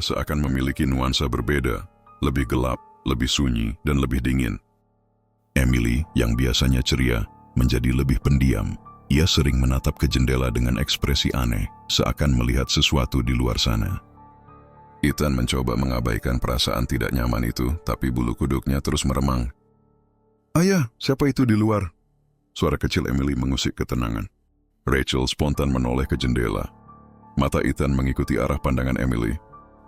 seakan memiliki nuansa berbeda, lebih gelap, lebih sunyi, dan lebih dingin. Emily, yang biasanya ceria, menjadi lebih pendiam. Ia sering menatap ke jendela dengan ekspresi aneh, seakan melihat sesuatu di luar sana. Ethan mencoba mengabaikan perasaan tidak nyaman itu, tapi bulu kuduknya terus meremang. "Ayah, siapa itu di luar?" Suara kecil Emily mengusik ketenangan. Rachel spontan menoleh ke jendela. Mata Ethan mengikuti arah pandangan Emily.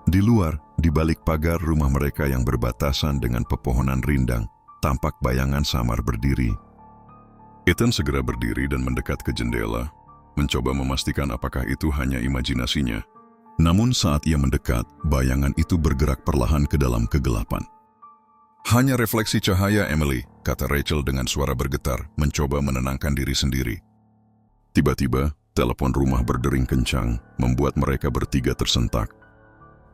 Di luar, di balik pagar rumah mereka yang berbatasan dengan pepohonan rindang, tampak bayangan samar berdiri. Ethan segera berdiri dan mendekat ke jendela, mencoba memastikan apakah itu hanya imajinasinya. Namun saat ia mendekat, bayangan itu bergerak perlahan ke dalam kegelapan. "Hanya refleksi cahaya, Emily," kata Rachel dengan suara bergetar, mencoba menenangkan diri sendiri. Tiba-tiba, telepon rumah berdering kencang, membuat mereka bertiga tersentak.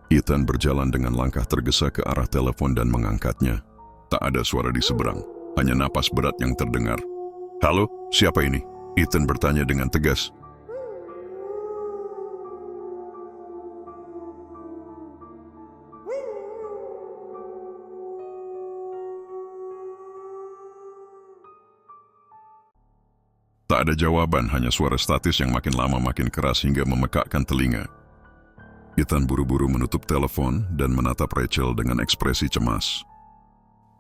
Ethan berjalan dengan langkah tergesa ke arah telepon dan mengangkatnya. Tak ada suara di seberang, hanya napas berat yang terdengar. "Halo, siapa ini?" Ethan bertanya dengan tegas. Tak ada jawaban, hanya suara statis yang makin lama makin keras hingga memekakkan telinga. Ethan buru-buru menutup telepon dan menatap Rachel dengan ekspresi cemas.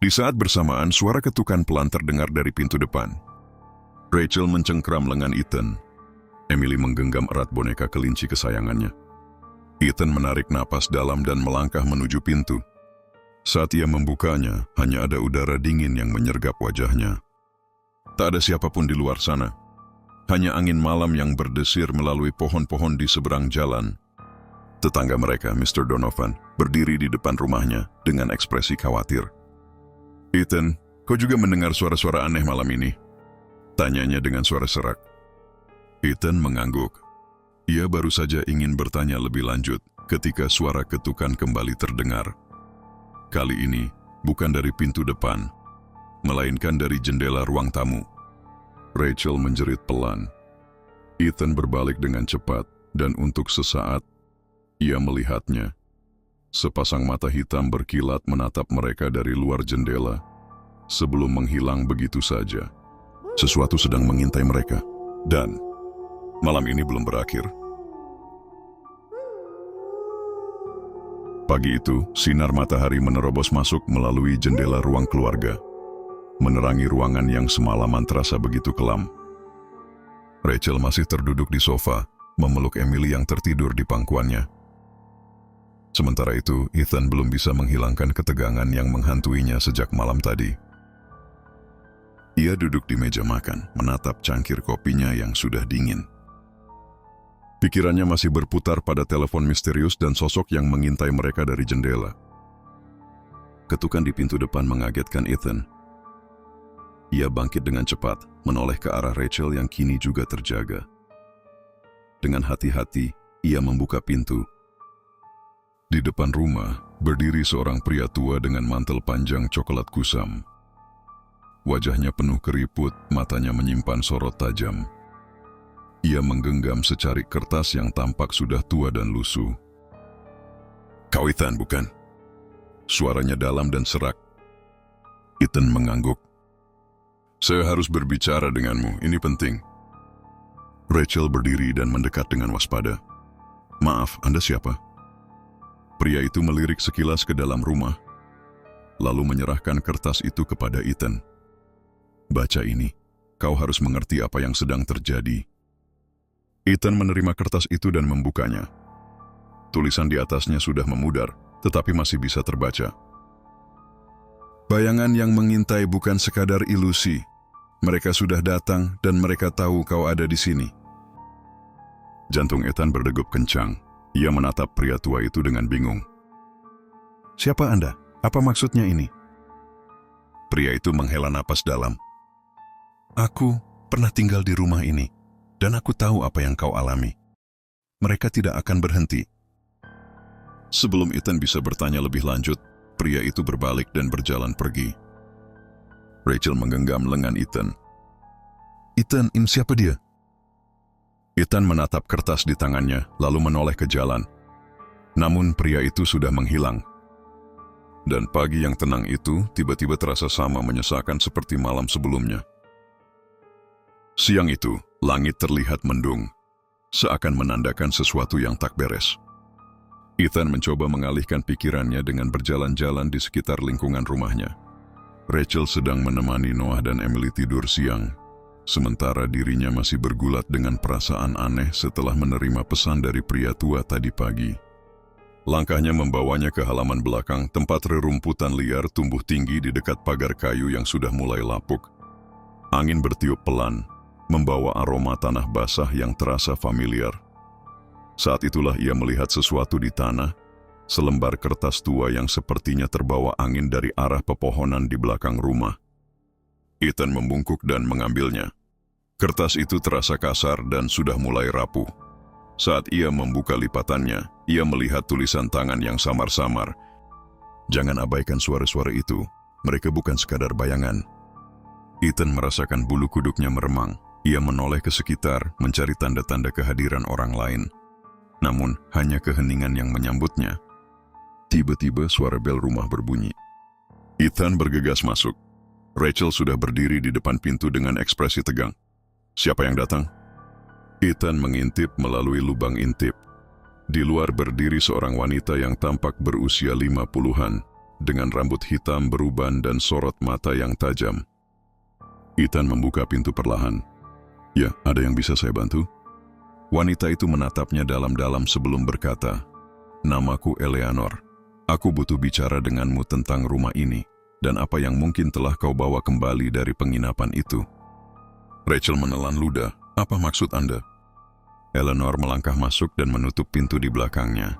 Di saat bersamaan, suara ketukan pelan terdengar dari pintu depan. Rachel mencengkram lengan Ethan. Emily menggenggam erat boneka kelinci kesayangannya. Ethan menarik napas dalam dan melangkah menuju pintu. Saat ia membukanya, hanya ada udara dingin yang menyergap wajahnya. Tak ada siapapun di luar sana. Hanya angin malam yang berdesir melalui pohon-pohon di seberang jalan. Tetangga mereka, Mr. Donovan, berdiri di depan rumahnya dengan ekspresi khawatir. "Ethan, kau juga mendengar suara-suara aneh malam ini?" tanyanya dengan suara serak. Ethan mengangguk. Ia baru saja ingin bertanya lebih lanjut ketika suara ketukan kembali terdengar. Kali ini bukan dari pintu depan, melainkan dari jendela ruang tamu. Rachel menjerit pelan. Ethan berbalik dengan cepat, dan untuk sesaat, ia melihatnya. Sepasang mata hitam berkilat menatap mereka dari luar jendela, sebelum menghilang begitu saja. Sesuatu sedang mengintai mereka, dan malam ini belum berakhir. Pagi itu, sinar matahari menerobos masuk melalui jendela ruang keluarga, menerangi ruangan yang semalaman terasa begitu kelam. Rachel masih terduduk di sofa, memeluk Emily yang tertidur di pangkuannya. Sementara itu, Ethan belum bisa menghilangkan ketegangan yang menghantuinya sejak malam tadi. Ia duduk di meja makan, menatap cangkir kopinya yang sudah dingin. Pikirannya masih berputar pada telepon misterius dan sosok yang mengintai mereka dari jendela. Ketukan di pintu depan mengagetkan Ethan. Ia bangkit dengan cepat, menoleh ke arah Rachel yang kini juga terjaga. Dengan hati-hati, ia membuka pintu. Di depan rumah, berdiri seorang pria tua dengan mantel panjang coklat kusam. Wajahnya penuh keriput, matanya menyimpan sorot tajam. Ia menggenggam secari kertas yang tampak sudah tua dan lusuh. "Kau Ethan, bukan?" Suaranya dalam dan serak. Ethan mengangguk. "Saya harus berbicara denganmu, ini penting." Rachel berdiri dan mendekat dengan waspada. "Maaf, Anda siapa?" Pria itu melirik sekilas ke dalam rumah, lalu menyerahkan kertas itu kepada Ethan. "Baca ini, kau harus mengerti apa yang sedang terjadi." Ethan menerima kertas itu dan membukanya. Tulisan di atasnya sudah memudar, tetapi masih bisa terbaca. "Bayangan yang mengintai bukan sekadar ilusi. Mereka sudah datang dan mereka tahu kau ada di sini." Jantung Ethan berdegup kencang. Ia menatap pria tua itu dengan bingung. "Siapa Anda? Apa maksudnya ini?" Pria itu menghela napas dalam. "Aku pernah tinggal di rumah ini, dan aku tahu apa yang kau alami. Mereka tidak akan berhenti." Sebelum Ethan bisa bertanya lebih lanjut, pria itu berbalik dan berjalan pergi. Rachel menggenggam lengan Ethan. "Ethan, siapa dia?" Ethan menatap kertas di tangannya, lalu menoleh ke jalan. Namun pria itu sudah menghilang. Dan pagi yang tenang itu tiba-tiba terasa sama menyesakan seperti malam sebelumnya. Siang itu, langit terlihat mendung, seakan menandakan sesuatu yang tak beres. Ethan mencoba mengalihkan pikirannya dengan berjalan-jalan di sekitar lingkungan rumahnya. Rachel sedang menemani Noah dan Emily tidur siang, sementara dirinya masih bergulat dengan perasaan aneh setelah menerima pesan dari pria tua tadi pagi. Langkahnya membawanya ke halaman belakang, tempat rerumputan liar tumbuh tinggi di dekat pagar kayu yang sudah mulai lapuk. Angin bertiup pelan, membawa aroma tanah basah yang terasa familiar. Saat itulah ia melihat sesuatu di tanah, selembar kertas tua yang sepertinya terbawa angin dari arah pepohonan di belakang rumah. Ethan membungkuk dan mengambilnya. Kertas itu terasa kasar dan sudah mulai rapuh. Saat ia membuka lipatannya, ia melihat tulisan tangan yang samar-samar. Jangan abaikan suara-suara itu, mereka bukan sekadar bayangan. Ethan merasakan bulu kuduknya meremang. Ia menoleh ke sekitar, mencari tanda-tanda kehadiran orang lain. Namun, hanya keheningan yang menyambutnya. Tiba-tiba suara bel rumah berbunyi. Ethan bergegas masuk. Rachel sudah berdiri di depan pintu dengan ekspresi tegang. Siapa yang datang? Ethan mengintip melalui lubang intip. Di luar berdiri seorang wanita yang tampak berusia 50-an, dengan rambut hitam beruban dan sorot mata yang tajam. Ethan membuka pintu perlahan. Ya, ada yang bisa saya bantu? Wanita itu menatapnya dalam-dalam sebelum berkata, "Namaku Eleanor. Aku butuh bicara denganmu tentang rumah ini dan apa yang mungkin telah kau bawa kembali dari penginapan itu." Rachel menelan ludah. "Apa maksud Anda?" Eleanor melangkah masuk dan menutup pintu di belakangnya.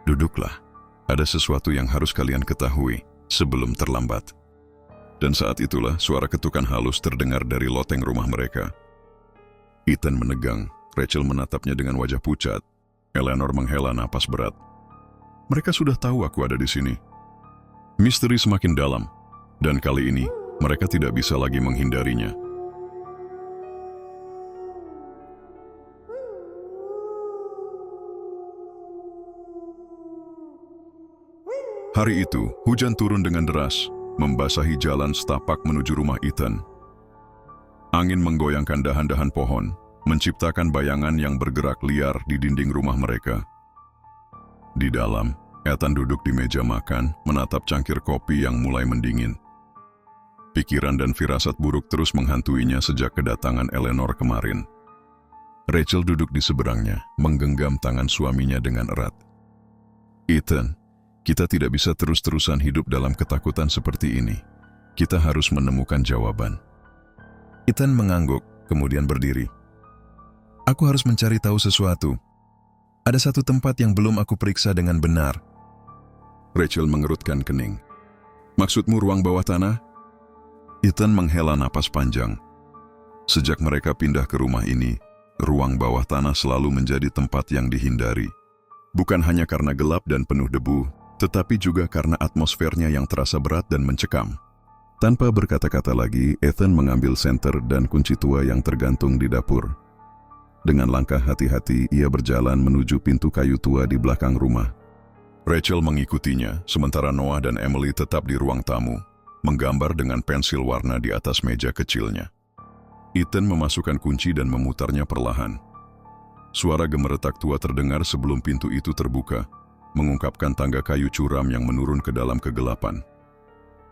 "Duduklah. Ada sesuatu yang harus kalian ketahui sebelum terlambat." Dan saat itulah suara ketukan halus terdengar dari loteng rumah mereka. Ethan menegang. Rachel menatapnya dengan wajah pucat. Eleanor menghela napas berat. "Mereka sudah tahu aku ada di sini." Misteri semakin dalam, dan kali ini mereka tidak bisa lagi menghindarinya. Hari itu, hujan turun dengan deras, membasahi jalan setapak menuju rumah Ethan. Angin menggoyangkan dahan-dahan pohon, menciptakan bayangan yang bergerak liar di dinding rumah mereka. Di dalam, Ethan duduk di meja makan, menatap cangkir kopi yang mulai mendingin. Pikiran dan firasat buruk terus menghantuinya sejak kedatangan Eleanor kemarin. Rachel duduk di seberangnya, menggenggam tangan suaminya dengan erat. "Ethan, kita tidak bisa terus-terusan hidup dalam ketakutan seperti ini. Kita harus menemukan jawaban." Ethan mengangguk, kemudian berdiri. "Aku harus mencari tahu sesuatu. Ada satu tempat yang belum aku periksa dengan benar." Rachel mengerutkan kening. "Maksudmu ruang bawah tanah?" Ethan menghela napas panjang. Sejak mereka pindah ke rumah ini, ruang bawah tanah selalu menjadi tempat yang dihindari. Bukan hanya karena gelap dan penuh debu, tetapi juga karena atmosfernya yang terasa berat dan mencekam. Tanpa berkata-kata lagi, Ethan mengambil senter dan kunci tua yang tergantung di dapur. Dengan langkah hati-hati, ia berjalan menuju pintu kayu tua di belakang rumah. Rachel mengikutinya, sementara Noah dan Emily tetap di ruang tamu, menggambar dengan pensil warna di atas meja kecilnya. Ethan memasukkan kunci dan memutarnya perlahan. Suara gemeretak tua terdengar sebelum pintu itu terbuka, mengungkapkan tangga kayu curam yang menurun ke dalam kegelapan.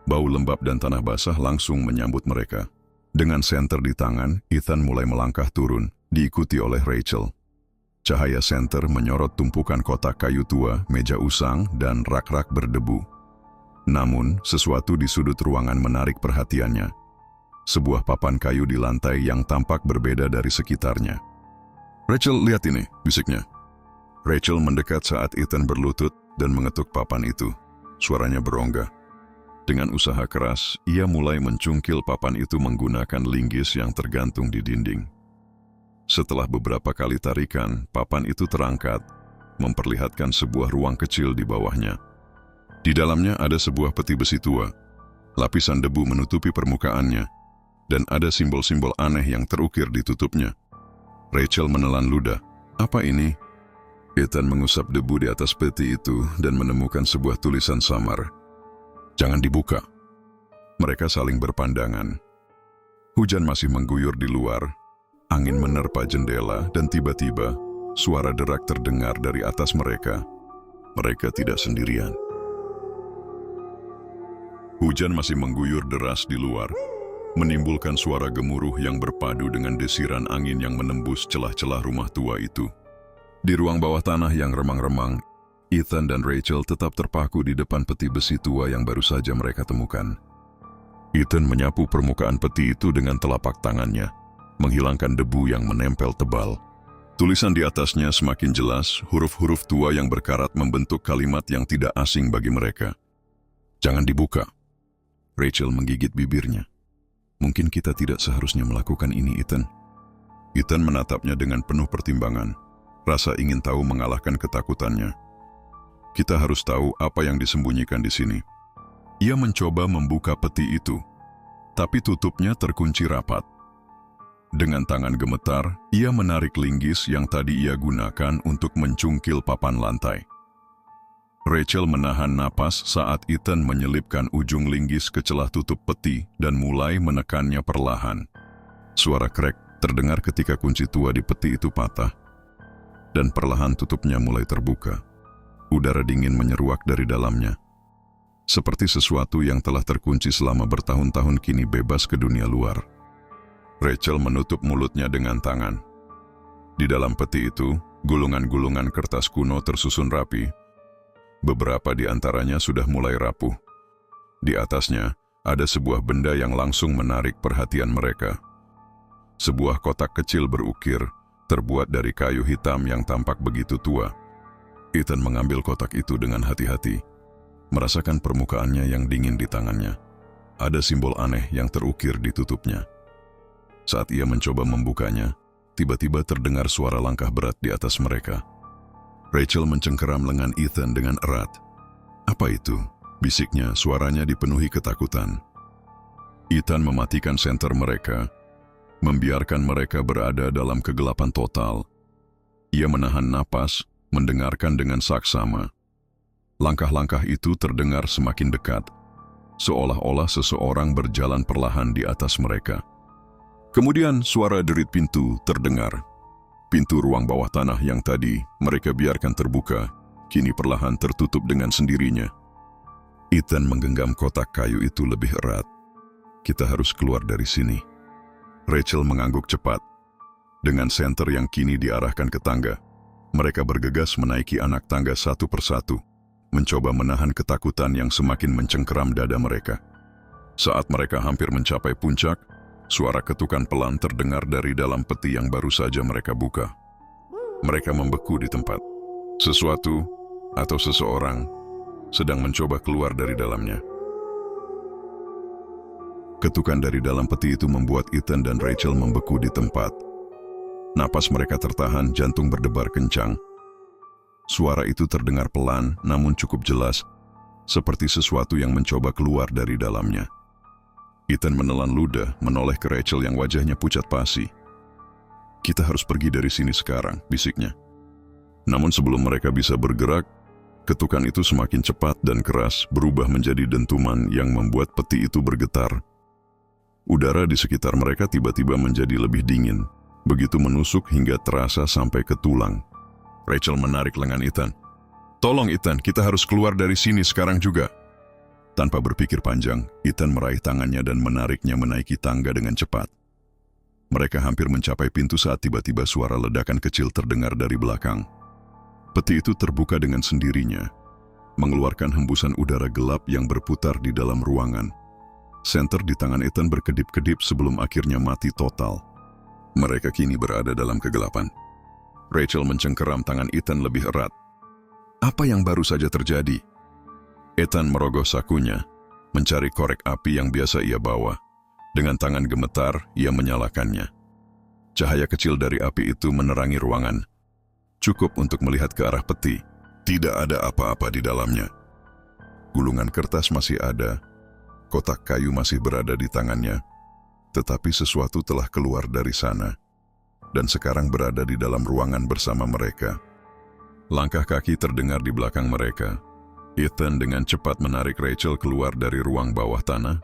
Bau lembab dan tanah basah langsung menyambut mereka. Dengan senter di tangan, Ethan mulai melangkah turun, diikuti oleh Rachel. Cahaya senter menyorot tumpukan kotak kayu tua, meja usang, dan rak-rak berdebu. Namun, sesuatu di sudut ruangan menarik perhatiannya. Sebuah papan kayu di lantai yang tampak berbeda dari sekitarnya. "Rachel, lihat ini," bisiknya. Rachel mendekat saat Ethan berlutut dan mengetuk papan itu. Suaranya berongga. Dengan usaha keras, ia mulai mencungkil papan itu menggunakan linggis yang tergantung di dinding. Setelah beberapa kali tarikan, papan itu terangkat, memperlihatkan sebuah ruang kecil di bawahnya. Di dalamnya ada sebuah peti besi tua. Lapisan debu menutupi permukaannya, dan ada simbol-simbol aneh yang terukir di tutupnya. Rachel menelan ludah. "Apa ini?" Ethan mengusap debu di atas peti itu dan menemukan sebuah tulisan samar. "Jangan dibuka." Mereka saling berpandangan. Hujan masih mengguyur di luar. Angin menerpa jendela dan tiba-tiba suara derak terdengar dari atas mereka. Mereka tidak sendirian. Hujan masih mengguyur deras di luar, menimbulkan suara gemuruh yang berpadu dengan desiran angin yang menembus celah-celah rumah tua itu. Di ruang bawah tanah yang remang-remang, Ethan dan Rachel tetap terpaku di depan peti besi tua yang baru saja mereka temukan. Ethan menyapu permukaan peti itu dengan telapak tangannya, menghilangkan debu yang menempel tebal. Tulisan di atasnya semakin jelas, huruf-huruf tua yang berkarat membentuk kalimat yang tidak asing bagi mereka. "Jangan dibuka." Rachel menggigit bibirnya. "Mungkin kita tidak seharusnya melakukan ini, Ethan." Ethan menatapnya dengan penuh pertimbangan. Rasa ingin tahu mengalahkan ketakutannya. "Kita harus tahu apa yang disembunyikan di sini." Ia mencoba membuka peti itu, tapi tutupnya terkunci rapat. Dengan tangan gemetar, ia menarik linggis yang tadi ia gunakan untuk mencungkil papan lantai. Rachel menahan napas saat Ethan menyelipkan ujung linggis ke celah tutup peti dan mulai menekannya perlahan. Suara krek terdengar ketika kunci tua di peti itu patah, dan perlahan tutupnya mulai terbuka. Udara dingin menyeruak dari dalamnya. Seperti sesuatu yang telah terkunci selama bertahun-tahun kini bebas ke dunia luar. Rachel menutup mulutnya dengan tangan. Di dalam peti itu, gulungan-gulungan kertas kuno tersusun rapi. Beberapa di antaranya sudah mulai rapuh. Di atasnya, ada sebuah benda yang langsung menarik perhatian mereka. Sebuah kotak kecil berukir, terbuat dari kayu hitam yang tampak begitu tua. Ethan mengambil kotak itu dengan hati-hati. Merasakan permukaannya yang dingin di tangannya. Ada simbol aneh yang terukir di tutupnya. Saat ia mencoba membukanya, tiba-tiba terdengar suara langkah berat di atas mereka. Rachel mencengkeram lengan Ethan dengan erat. "Apa itu?" bisiknya, suaranya dipenuhi ketakutan. Ethan mematikan senter mereka, membiarkan mereka berada dalam kegelapan total. Ia menahan napas, mendengarkan dengan saksama. Langkah-langkah itu terdengar semakin dekat, seolah-olah seseorang berjalan perlahan di atas mereka. Kemudian suara derit pintu terdengar. Pintu ruang bawah tanah yang tadi mereka biarkan terbuka, kini perlahan tertutup dengan sendirinya. Ethan menggenggam kotak kayu itu lebih erat. "Kita harus keluar dari sini." Rachel mengangguk cepat. Dengan senter yang kini diarahkan ke tangga, mereka bergegas menaiki anak tangga satu persatu, mencoba menahan ketakutan yang semakin mencengkeram dada mereka. Saat mereka hampir mencapai puncak, suara ketukan pelan terdengar dari dalam peti yang baru saja mereka buka. Mereka membeku di tempat. Sesuatu atau seseorang sedang mencoba keluar dari dalamnya. Ketukan dari dalam peti itu membuat Ethan dan Rachel membeku di tempat. Napas mereka tertahan, jantung berdebar kencang. Suara itu terdengar pelan namun cukup jelas, seperti sesuatu yang mencoba keluar dari dalamnya. Ethan menelan ludah, menoleh ke Rachel yang wajahnya pucat pasi. "Kita harus pergi dari sini sekarang," bisiknya. Namun sebelum mereka bisa bergerak, ketukan itu semakin cepat dan keras, berubah menjadi dentuman yang membuat peti itu bergetar. Udara di sekitar mereka tiba-tiba menjadi lebih dingin, begitu menusuk hingga terasa sampai ke tulang. Rachel menarik lengan Ethan. "Tolong Ethan, kita harus keluar dari sini sekarang juga." Tanpa berpikir panjang, Ethan meraih tangannya dan menariknya menaiki tangga dengan cepat. Mereka hampir mencapai pintu saat tiba-tiba suara ledakan kecil terdengar dari belakang. Peti itu terbuka dengan sendirinya, mengeluarkan hembusan udara gelap yang berputar di dalam ruangan. Senter di tangan Ethan berkedip-kedip sebelum akhirnya mati total. Mereka kini berada dalam kegelapan. Rachel mencengkeram tangan Ethan lebih erat. "Apa yang baru saja terjadi?" Ethan merogoh sakunya, mencari korek api yang biasa ia bawa. Dengan tangan gemetar, ia menyalakannya. Cahaya kecil dari api itu menerangi ruangan. Cukup untuk melihat ke arah peti. Tidak ada apa-apa di dalamnya. Gulungan kertas masih ada. Kotak kayu masih berada di tangannya. Tetapi sesuatu telah keluar dari sana dan sekarang berada di dalam ruangan bersama mereka. Langkah kaki terdengar di belakang mereka. Ethan dengan cepat menarik Rachel keluar dari ruang bawah tanah,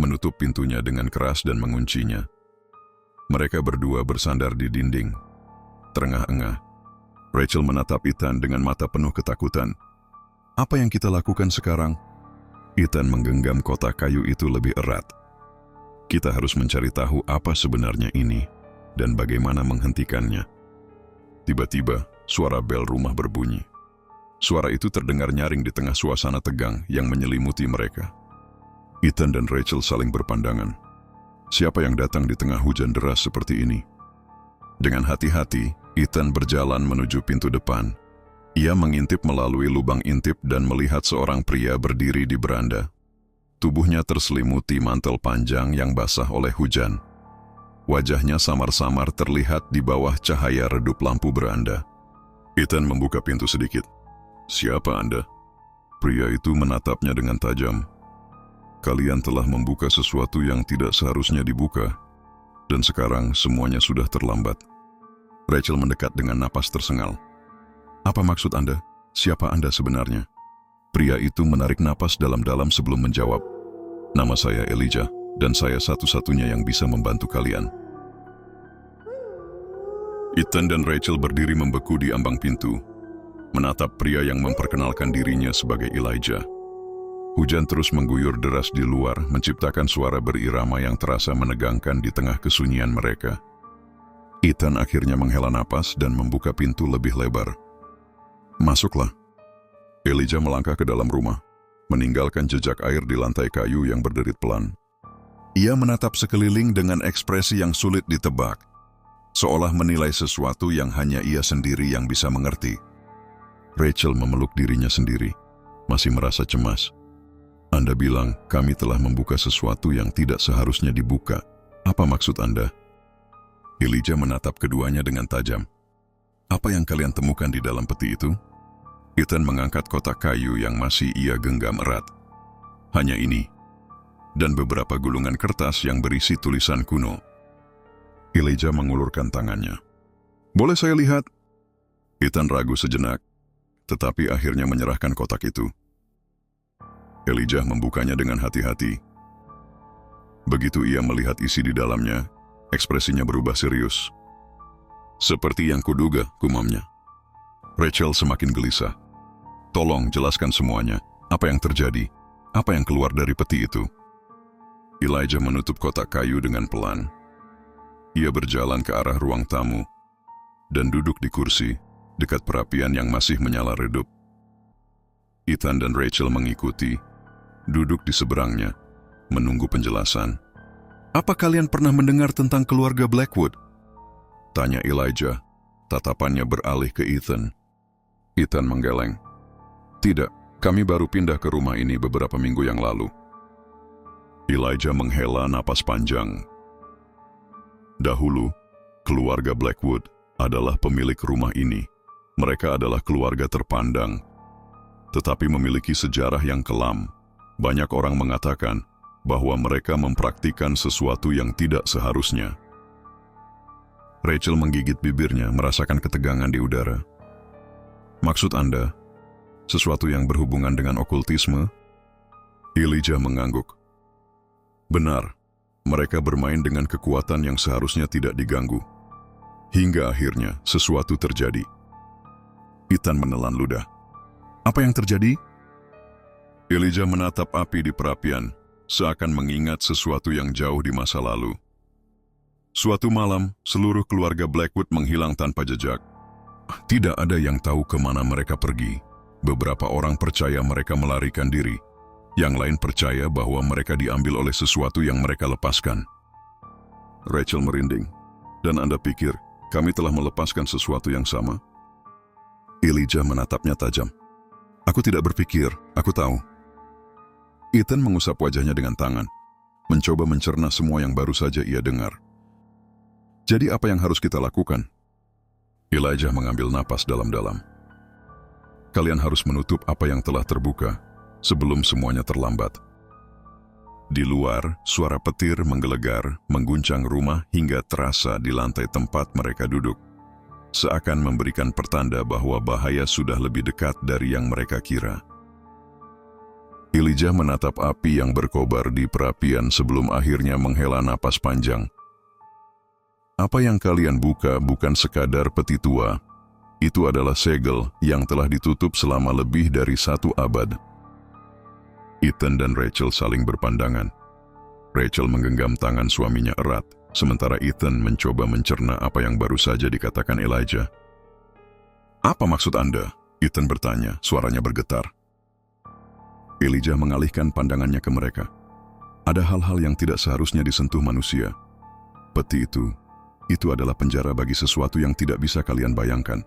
menutup pintunya dengan keras dan menguncinya. Mereka berdua bersandar di dinding, terengah-engah. Rachel menatap Ethan dengan mata penuh ketakutan. "Apa yang kita lakukan sekarang?" Ethan menggenggam kotak kayu itu lebih erat. "Kita harus mencari tahu apa sebenarnya ini dan bagaimana menghentikannya." Tiba-tiba, suara bel rumah berbunyi. Suara itu terdengar nyaring di tengah suasana tegang yang menyelimuti mereka. Ethan dan Rachel saling berpandangan. Siapa yang datang di tengah hujan deras seperti ini? Dengan hati-hati, Ethan berjalan menuju pintu depan. Ia mengintip melalui lubang intip dan melihat seorang pria berdiri di beranda. Tubuhnya terselimuti mantel panjang yang basah oleh hujan. Wajahnya samar-samar terlihat di bawah cahaya redup lampu beranda. Ethan membuka pintu sedikit. "Siapa Anda?" Pria itu menatapnya dengan tajam. "Kalian telah membuka sesuatu yang tidak seharusnya dibuka, dan sekarang semuanya sudah terlambat." Rachel mendekat dengan napas tersengal. "Apa maksud Anda? Siapa Anda sebenarnya?" Pria itu menarik napas dalam-dalam sebelum menjawab. "Nama saya Elijah, dan saya satu-satunya yang bisa membantu kalian." Ethan dan Rachel berdiri membeku di ambang pintu, menatap pria yang memperkenalkan dirinya sebagai Elijah. Hujan terus mengguyur deras di luar, menciptakan suara berirama yang terasa menegangkan di tengah kesunyian mereka. Ethan akhirnya menghela napas dan membuka pintu lebih lebar. "Masuklah." Elijah melangkah ke dalam rumah, meninggalkan jejak air di lantai kayu yang berderit pelan. Ia menatap sekeliling dengan ekspresi yang sulit ditebak, seolah menilai sesuatu yang hanya ia sendiri yang bisa mengerti. Rachel memeluk dirinya sendiri, masih merasa cemas. "Anda bilang kami telah membuka sesuatu yang tidak seharusnya dibuka. Apa maksud Anda?" Elijah menatap keduanya dengan tajam. "Apa yang kalian temukan di dalam peti itu?" Ethan mengangkat kotak kayu yang masih ia genggam erat. "Hanya ini, dan beberapa gulungan kertas yang berisi tulisan kuno." Elijah mengulurkan tangannya. "Boleh saya lihat?" Ethan ragu sejenak, tetapi akhirnya menyerahkan kotak itu. Elijah membukanya dengan hati-hati. Begitu ia melihat isi di dalamnya, ekspresinya berubah serius. "Seperti yang kuduga," gumamnya. Rachel semakin gelisah. "Tolong jelaskan semuanya. Apa yang terjadi? Apa yang keluar dari peti itu?" Elijah menutup kotak kayu dengan pelan. Ia berjalan ke arah ruang tamu dan duduk di kursi dekat perapian yang masih menyala redup. Ethan dan Rachel mengikuti, duduk di seberangnya, menunggu penjelasan. "Apa kalian pernah mendengar tentang keluarga Blackwood?" tanya Elijah. Tatapannya beralih ke Ethan. Ethan menggeleng. "Tidak, kami baru pindah ke rumah ini beberapa minggu yang lalu." Elijah menghela napas panjang. "Dahulu, keluarga Blackwood adalah pemilik rumah ini. Mereka adalah keluarga terpandang, tetapi memiliki sejarah yang kelam. Banyak orang mengatakan bahwa mereka mempraktikkan sesuatu yang tidak seharusnya." Rachel menggigit bibirnya, merasakan ketegangan di udara. "Maksud Anda, sesuatu yang berhubungan dengan okultisme?" Elijah mengangguk. "Benar, mereka bermain dengan kekuatan yang seharusnya tidak diganggu. Hingga akhirnya sesuatu terjadi." Ethan menelan ludah. "Apa yang terjadi?" Elijah menatap api di perapian, seakan mengingat sesuatu yang jauh di masa lalu. "Suatu malam, seluruh keluarga Blackwood menghilang tanpa jejak. Tidak ada yang tahu kemana mereka pergi. Beberapa orang percaya mereka melarikan diri. Yang lain percaya bahwa mereka diambil oleh sesuatu yang mereka lepaskan." Rachel merinding. "Dan Anda pikir kami telah melepaskan sesuatu yang sama?" Elijah menatapnya tajam. "Aku tidak berpikir, aku tahu." Ethan mengusap wajahnya dengan tangan, mencoba mencerna semua yang baru saja ia dengar. "Jadi apa yang harus kita lakukan?" Elijah mengambil napas dalam-dalam. "Kalian harus menutup apa yang telah terbuka sebelum semuanya terlambat." Di luar, suara petir menggelegar, mengguncang rumah hingga terasa di lantai tempat mereka duduk. seakan memberikan pertanda bahwa bahaya sudah lebih dekat dari yang mereka kira. Elijah menatap api yang berkobar di perapian sebelum akhirnya menghela napas panjang. Apa yang kalian buka bukan sekadar peti tua. Itu adalah segel yang telah ditutup selama lebih dari 1 abad. Ethan dan Rachel saling berpandangan. Rachel menggenggam tangan suaminya erat, sementara Ethan mencoba mencerna apa yang baru saja dikatakan Elijah. "Apa maksud Anda?" Ethan bertanya, suaranya bergetar. Elijah mengalihkan pandangannya ke mereka. Ada hal-hal yang tidak seharusnya disentuh manusia. Peti itu adalah penjara bagi sesuatu yang tidak bisa kalian bayangkan.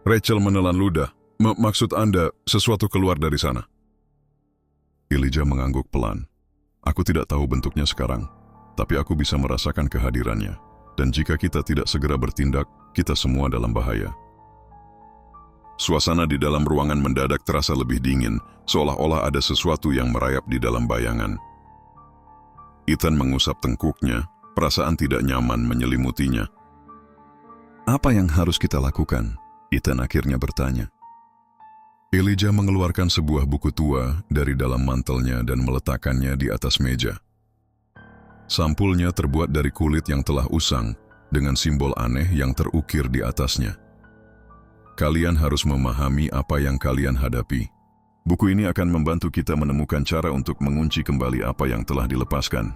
Rachel menelan ludah. Maksud Anda, sesuatu keluar dari sana? Elijah mengangguk pelan. Aku tidak tahu bentuknya sekarang, tapi aku bisa merasakan kehadirannya. Dan jika kita tidak segera bertindak, kita semua dalam bahaya. Suasana di dalam ruangan mendadak terasa lebih dingin, seolah-olah ada sesuatu yang merayap di dalam bayangan. Ethan mengusap tengkuknya, perasaan tidak nyaman menyelimutinya. "Apa yang harus kita lakukan?" Ethan akhirnya bertanya. Elijah mengeluarkan sebuah buku tua dari dalam mantelnya dan meletakkannya di atas meja. Sampulnya terbuat dari kulit yang telah usang, dengan simbol aneh yang terukir di atasnya. Kalian harus memahami apa yang kalian hadapi. Buku ini akan membantu kita menemukan cara untuk mengunci kembali apa yang telah dilepaskan.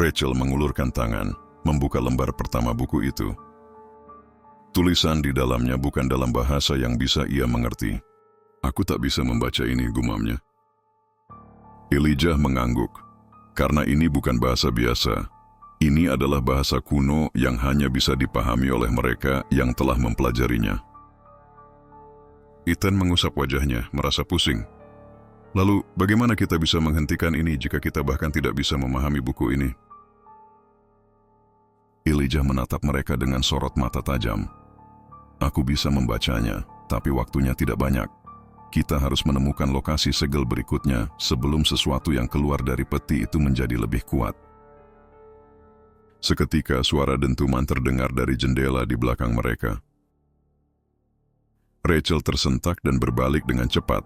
Rachel mengulurkan tangan, membuka lembar pertama buku itu. Tulisan di dalamnya bukan dalam bahasa yang bisa ia mengerti. "Aku tak bisa membaca ini," gumamnya. Elijah mengangguk. Karena ini bukan bahasa biasa. Ini adalah bahasa kuno yang hanya bisa dipahami oleh mereka yang telah mempelajarinya. Ethan mengusap wajahnya, merasa pusing. Lalu, bagaimana kita bisa menghentikan ini jika kita bahkan tidak bisa memahami buku ini? Elijah menatap mereka dengan sorot mata tajam. "Aku bisa membacanya, tapi waktunya tidak banyak. Kita harus menemukan lokasi segel berikutnya sebelum sesuatu yang keluar dari peti itu menjadi lebih kuat." Seketika suara dentuman terdengar dari jendela di belakang mereka. Rachel tersentak dan berbalik dengan cepat.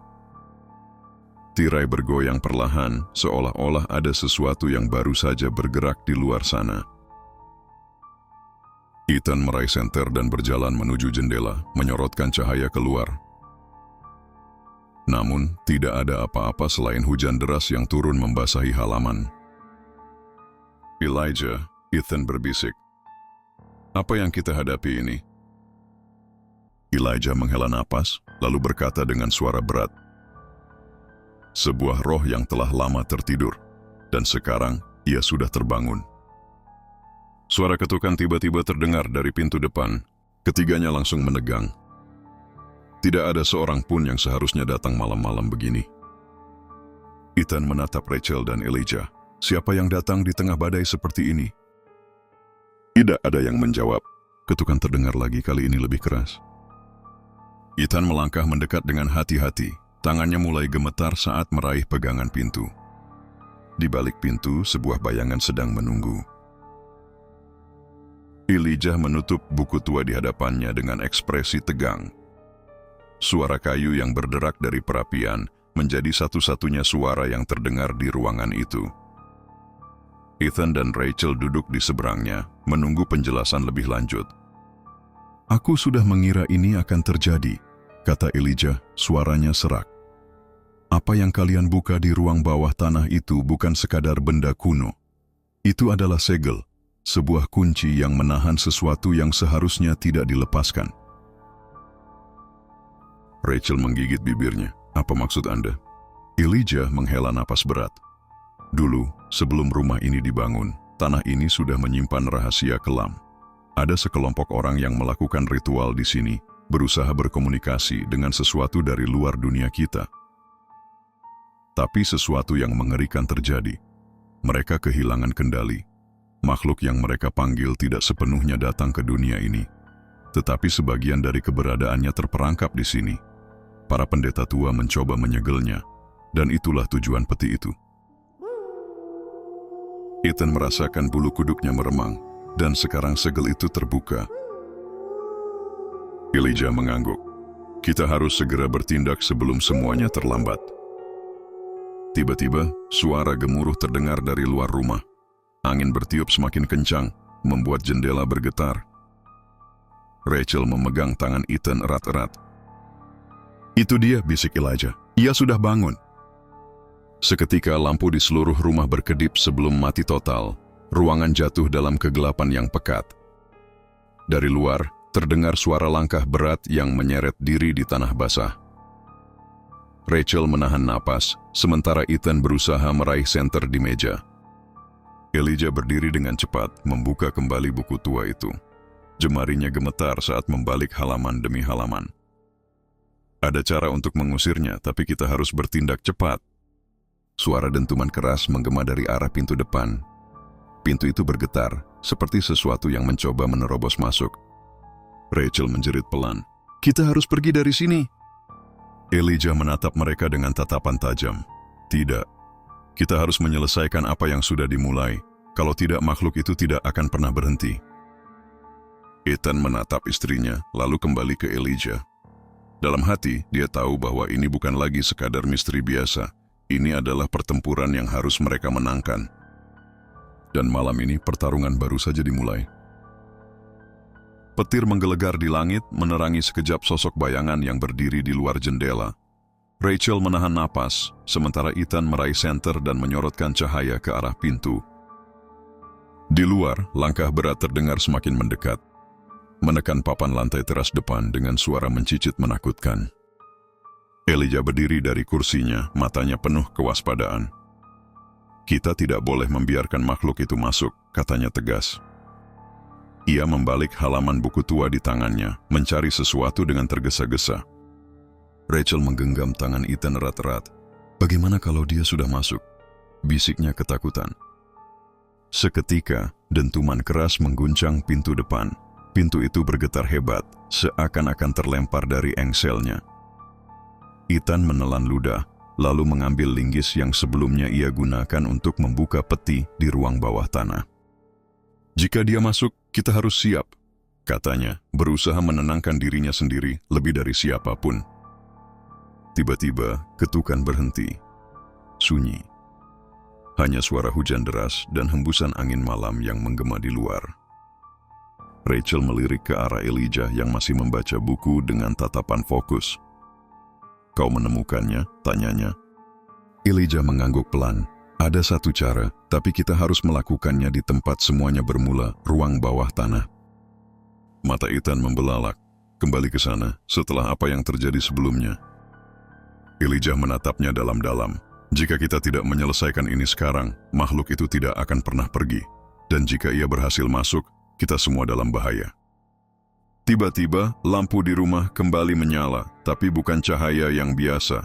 Tirai bergoyang perlahan, seolah-olah ada sesuatu yang baru saja bergerak di luar sana. Ethan meraih senter dan berjalan menuju jendela, menyorotkan cahaya keluar. Namun, tidak ada apa-apa selain hujan deras yang turun membasahi halaman. "Elijah," Ethan berbisik, "apa yang kita hadapi ini?" Elijah menghela napas, lalu berkata dengan suara berat, "Sebuah roh yang telah lama tertidur, dan sekarang ia sudah terbangun." Suara ketukan tiba-tiba terdengar dari pintu depan. Ketiganya langsung menegang. Tidak ada seorang pun yang seharusnya datang malam-malam begini. Ethan menatap Rachel dan Elijah. Siapa yang datang di tengah badai seperti ini? Tidak ada yang menjawab. Ketukan terdengar lagi, kali ini lebih keras. Ethan melangkah mendekat dengan hati-hati. Tangannya mulai gemetar saat meraih pegangan pintu. Di balik pintu, sebuah bayangan sedang menunggu. Elijah menutup buku tua di hadapannya dengan ekspresi tegang. Suara kayu yang berderak dari perapian menjadi satu-satunya suara yang terdengar di ruangan itu. Ethan dan Rachel duduk di seberangnya, menunggu penjelasan lebih lanjut. "Aku sudah mengira ini akan terjadi," kata Elijah, suaranya serak. "Apa yang kalian buka di ruang bawah tanah itu bukan sekadar benda kuno. Itu adalah segel, sebuah kunci yang menahan sesuatu yang seharusnya tidak dilepaskan." Rachel menggigit bibirnya. "Apa maksud Anda?" Elijah menghela napas berat. "Dulu, sebelum rumah ini dibangun, tanah ini sudah menyimpan rahasia kelam. Ada sekelompok orang yang melakukan ritual di sini, berusaha berkomunikasi dengan sesuatu dari luar dunia kita. Tapi sesuatu yang mengerikan terjadi. Mereka kehilangan kendali. Makhluk yang mereka panggil tidak sepenuhnya datang ke dunia ini, tetapi sebagian dari keberadaannya terperangkap di sini. Para pendeta tua mencoba menyegelnya, dan itulah tujuan peti itu." Ethan merasakan bulu kuduknya meremang. dan sekarang segel itu terbuka. Elijah mengangguk. Kita harus segera bertindak sebelum semuanya terlambat. Tiba-tiba, suara gemuruh terdengar dari luar rumah. Angin bertiup semakin kencang, membuat jendela bergetar. Rachel memegang tangan Ethan erat-erat. Itu dia, bisik Elijah. Ia sudah bangun. Seketika lampu di seluruh rumah berkedip sebelum mati total. Ruangan jatuh dalam kegelapan yang pekat. Dari luar, terdengar suara langkah berat yang menyeret diri di tanah basah. Rachel menahan napas, sementara Ethan berusaha meraih senter di meja. Elijah berdiri dengan cepat, membuka kembali buku tua itu. Jemarinya gemetar saat membalik halaman demi halaman. Ada cara untuk mengusirnya, tapi kita harus bertindak cepat. Suara dentuman keras menggema dari arah pintu depan. Pintu itu bergetar, seperti sesuatu yang mencoba menerobos masuk. Rachel menjerit pelan. Kita harus pergi dari sini. Elijah menatap mereka dengan tatapan tajam. Tidak. Kita harus menyelesaikan apa yang sudah dimulai. Kalau tidak, makhluk itu tidak akan pernah berhenti. Ethan menatap istrinya, lalu kembali ke Elijah. Dalam hati, dia tahu bahwa ini bukan lagi sekadar misteri biasa. Ini adalah pertempuran yang harus mereka menangkan. Dan malam ini pertarungan baru saja dimulai. Petir menggelegar di langit, menerangi sekejap sosok bayangan yang berdiri di luar jendela. Rachel menahan napas, sementara Ethan meraih senter dan menyorotkan cahaya ke arah pintu. Di luar, langkah berat terdengar semakin mendekat, menekan papan lantai teras depan dengan suara mencicit menakutkan. Elijah berdiri dari kursinya, matanya penuh kewaspadaan. Kita tidak boleh membiarkan makhluk itu masuk, katanya tegas. Ia membalik halaman buku tua di tangannya, mencari sesuatu dengan tergesa-gesa. Rachel menggenggam tangan Ethan erat-erat. Bagaimana kalau dia sudah masuk? Bisiknya ketakutan. Seketika, dentuman keras mengguncang pintu depan. Pintu itu bergetar hebat, seakan-akan terlempar dari engselnya. Ethan menelan ludah, lalu mengambil linggis yang sebelumnya ia gunakan untuk membuka peti di ruang bawah tanah. Jika dia masuk, kita harus siap, katanya, berusaha menenangkan dirinya sendiri lebih dari siapapun. Tiba-tiba, ketukan berhenti. Sunyi. Hanya suara hujan deras dan hembusan angin malam yang menggema di luar. Rachel melirik ke arah Elijah yang masih membaca buku dengan tatapan fokus. Kau menemukannya? Tanyanya. Elijah mengangguk pelan. Ada satu cara, tapi kita harus melakukannya di tempat semuanya bermula, ruang bawah tanah. Mata Ethan membelalak. Kembali ke sana, setelah apa yang terjadi sebelumnya. Elijah menatapnya dalam-dalam. Jika kita tidak menyelesaikan ini sekarang, makhluk itu tidak akan pernah pergi. Dan jika ia berhasil masuk, kita semua dalam bahaya. Tiba-tiba, lampu di rumah kembali menyala, tapi bukan cahaya yang biasa.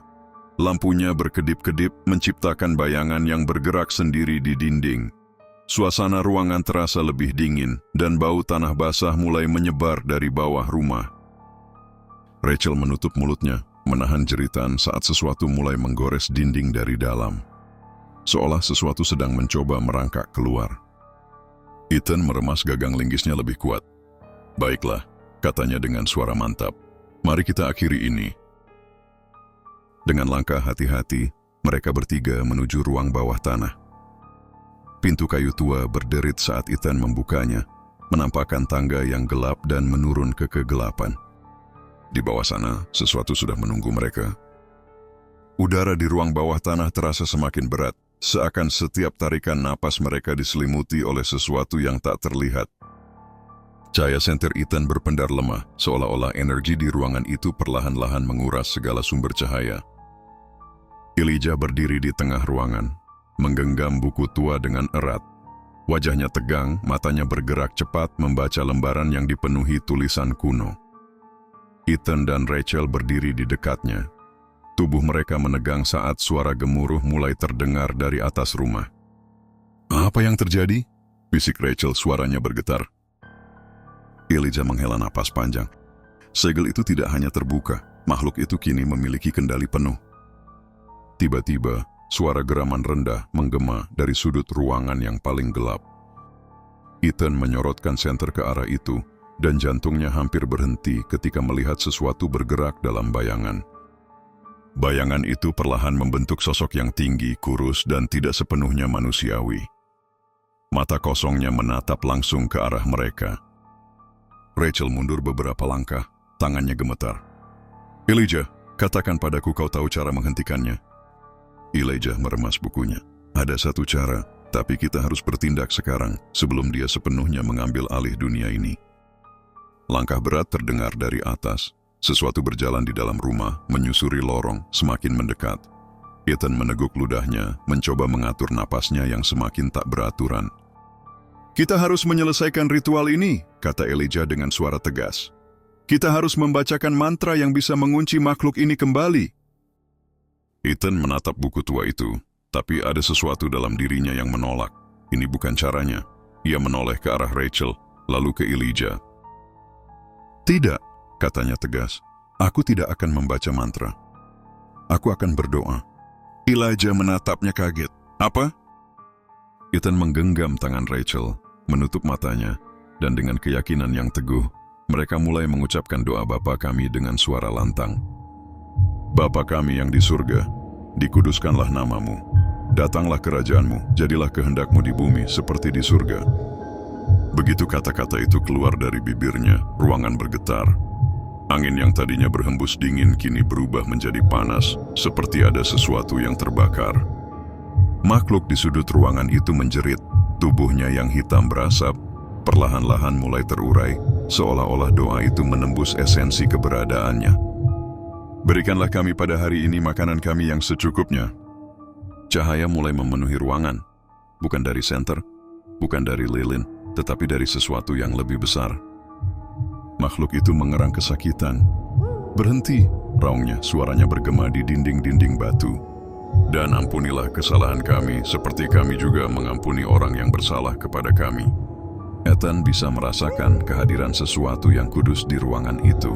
Lampunya berkedip-kedip menciptakan bayangan yang bergerak sendiri di dinding. Suasana ruangan terasa lebih dingin, dan bau tanah basah mulai menyebar dari bawah rumah. Rachel menutup mulutnya, menahan jeritan saat sesuatu mulai menggores dinding dari dalam. Seolah sesuatu sedang mencoba merangkak keluar. Ethan meremas gagang linggisnya lebih kuat. Baiklah, katanya dengan suara mantap. Mari kita akhiri ini. Dengan langkah hati-hati, mereka bertiga menuju ruang bawah tanah. Pintu kayu tua berderit saat Ethan membukanya, menampakkan tangga yang gelap dan menurun ke kegelapan. Di bawah sana, sesuatu sudah menunggu mereka. Udara di ruang bawah tanah terasa semakin berat, seakan setiap tarikan napas mereka diselimuti oleh sesuatu yang tak terlihat. Cahaya senter Ethan berpendar lemah, seolah-olah energi di ruangan itu perlahan-lahan menguras segala sumber cahaya. Elijah berdiri di tengah ruangan, menggenggam buku tua dengan erat. Wajahnya tegang, matanya bergerak cepat membaca lembaran yang dipenuhi tulisan kuno. Ethan dan Rachel berdiri di dekatnya. Tubuh mereka menegang saat suara gemuruh mulai terdengar dari atas rumah. Apa yang terjadi? Bisik Rachel, suaranya bergetar. Elijah menghela napas panjang. Segel itu tidak hanya terbuka, makhluk itu kini memiliki kendali penuh. Tiba-tiba, suara geraman rendah menggema dari sudut ruangan yang paling gelap. Ethan menyorotkan senter ke arah itu, dan jantungnya hampir berhenti ketika melihat sesuatu bergerak dalam bayangan. Bayangan itu perlahan membentuk sosok yang tinggi, kurus, dan tidak sepenuhnya manusiawi. Mata kosongnya menatap langsung ke arah mereka. Rachel mundur beberapa langkah, tangannya gemetar. "Elijah, katakan padaku kau tahu cara menghentikannya." Elijah meremas bukunya. "Ada satu cara, tapi kita harus bertindak sekarang sebelum dia sepenuhnya mengambil alih dunia ini." Langkah berat terdengar dari atas. Sesuatu berjalan di dalam rumah, menyusuri lorong, semakin mendekat. Ethan meneguk ludahnya, mencoba mengatur napasnya yang semakin tak beraturan. "Kita harus menyelesaikan ritual ini," kata Elijah dengan suara tegas. "Kita harus membacakan mantra yang bisa mengunci makhluk ini kembali." Ethan menatap buku tua itu, tapi ada sesuatu dalam dirinya yang menolak. Ini bukan caranya. Ia menoleh ke arah Rachel, lalu ke Elijah. "Tidak," katanya tegas. "Aku tidak akan membaca mantra. Aku akan berdoa." Elijah menatapnya kaget. "Apa?" Ethan menggenggam tangan Rachel, menutup matanya, dan dengan keyakinan yang teguh, mereka mulai mengucapkan doa Bapa kami dengan suara lantang. "Bapa kami yang di surga, dikuduskanlah namamu. Datanglah kerajaanmu, jadilah kehendakmu di bumi seperti di surga." Begitu kata-kata itu keluar dari bibirnya, ruangan bergetar. Angin yang tadinya berhembus dingin kini berubah menjadi panas, seperti ada sesuatu yang terbakar. Makhluk di sudut ruangan itu menjerit, tubuhnya yang hitam berasap, perlahan-lahan mulai terurai, seolah-olah doa itu menembus esensi keberadaannya. "Berikanlah kami pada hari ini makanan kami yang secukupnya." Cahaya mulai memenuhi ruangan, bukan dari senter, bukan dari lilin, tetapi dari sesuatu yang lebih besar. Makhluk itu mengerang kesakitan. "Berhenti," raungnya, suaranya bergema di dinding-dinding batu. "Dan ampunilah kesalahan kami, seperti kami juga mengampuni orang yang bersalah kepada kami." Ethan bisa merasakan kehadiran sesuatu yang kudus di ruangan itu.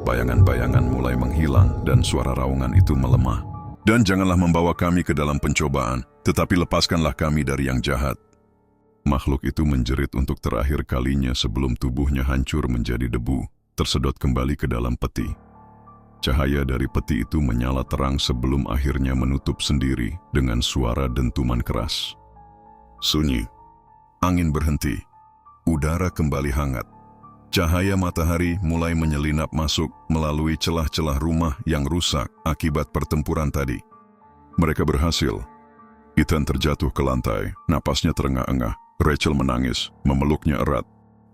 Bayangan-bayangan mulai menghilang dan suara raungan itu melemah. "Dan janganlah membawa kami ke dalam pencobaan, tetapi lepaskanlah kami dari yang jahat." Makhluk itu menjerit untuk terakhir kalinya sebelum tubuhnya hancur menjadi debu, tersedot kembali ke dalam peti. Cahaya dari peti itu menyala terang sebelum akhirnya menutup sendiri dengan suara dentuman keras. Sunyi. Angin berhenti. Udara kembali hangat. Cahaya matahari mulai menyelinap masuk melalui celah-celah rumah yang rusak akibat pertempuran tadi. Mereka berhasil. Ethan terjatuh ke lantai, napasnya terengah-engah. Rachel menangis, memeluknya erat.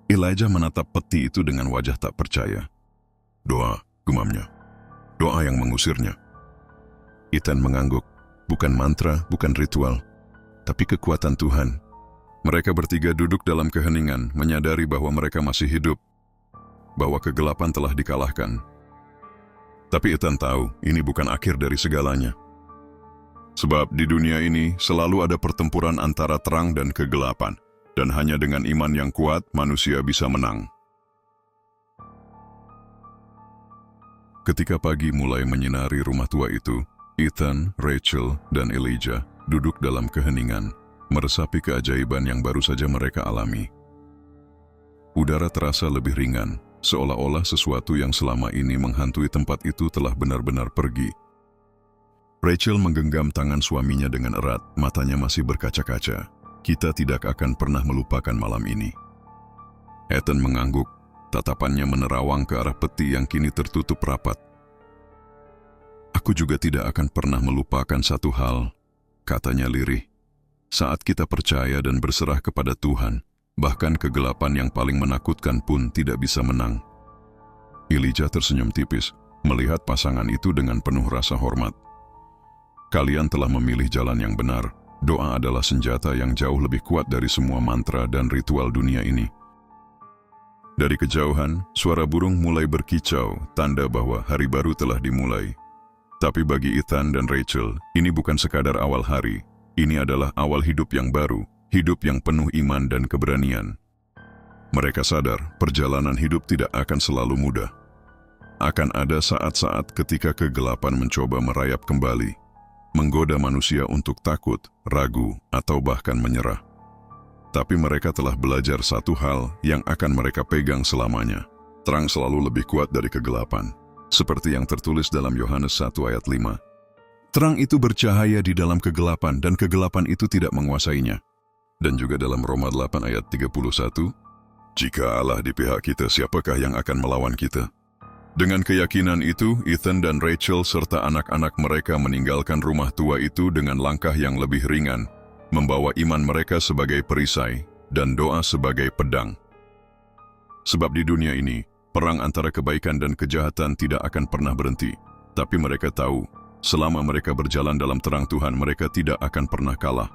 Elijah menatap peti itu dengan wajah tak percaya. "Doa," gumamnya. "Doa yang mengusirnya." Ethan mengangguk. Bukan mantra, bukan ritual, tapi kekuatan Tuhan. Mereka bertiga duduk dalam keheningan, menyadari bahwa mereka masih hidup, bahwa kegelapan telah dikalahkan. Tapi Ethan tahu, ini bukan akhir dari segalanya. Sebab di dunia ini selalu ada pertempuran antara terang dan kegelapan, dan hanya dengan iman yang kuat manusia bisa menang. Ketika pagi mulai menyinari rumah tua itu, Ethan, Rachel, dan Elijah duduk dalam keheningan, meresapi keajaiban yang baru saja mereka alami. Udara terasa lebih ringan, seolah-olah sesuatu yang selama ini menghantui tempat itu telah benar-benar pergi. Rachel menggenggam tangan suaminya dengan erat, matanya masih berkaca-kaca. "Kita tidak akan pernah melupakan malam ini." Ethan mengangguk, tatapannya menerawang ke arah peti yang kini tertutup rapat. "Aku juga tidak akan pernah melupakan satu hal," katanya lirih. "Saat kita percaya dan berserah kepada Tuhan, bahkan kegelapan yang paling menakutkan pun tidak bisa menang." Elijah tersenyum tipis, melihat pasangan itu dengan penuh rasa hormat. "Kalian telah memilih jalan yang benar. Doa adalah senjata yang jauh lebih kuat dari semua mantra dan ritual dunia ini." Dari kejauhan, suara burung mulai berkicau, tanda bahwa hari baru telah dimulai. Tapi bagi Ethan dan Rachel, ini bukan sekadar awal hari. Ini adalah awal hidup yang baru, hidup yang penuh iman dan keberanian. Mereka sadar, perjalanan hidup tidak akan selalu mudah. Akan ada saat-saat ketika kegelapan mencoba merayap kembali, menggoda manusia untuk takut, ragu, atau bahkan menyerah. Tapi mereka telah belajar satu hal yang akan mereka pegang selamanya. Terang selalu lebih kuat dari kegelapan. Seperti yang tertulis dalam Yohanes 1 ayat 5. Terang itu bercahaya di dalam kegelapan dan kegelapan itu tidak menguasainya. Dan juga dalam Roma 8 ayat 31. Jika Allah di pihak kita, siapakah yang akan melawan kita? Dengan keyakinan itu, Ethan dan Rachel serta anak-anak mereka meninggalkan rumah tua itu dengan langkah yang lebih ringan, membawa iman mereka sebagai perisai dan doa sebagai pedang. Sebab di dunia ini, perang antara kebaikan dan kejahatan tidak akan pernah berhenti. Tapi mereka tahu, selama mereka berjalan dalam terang Tuhan, mereka tidak akan pernah kalah.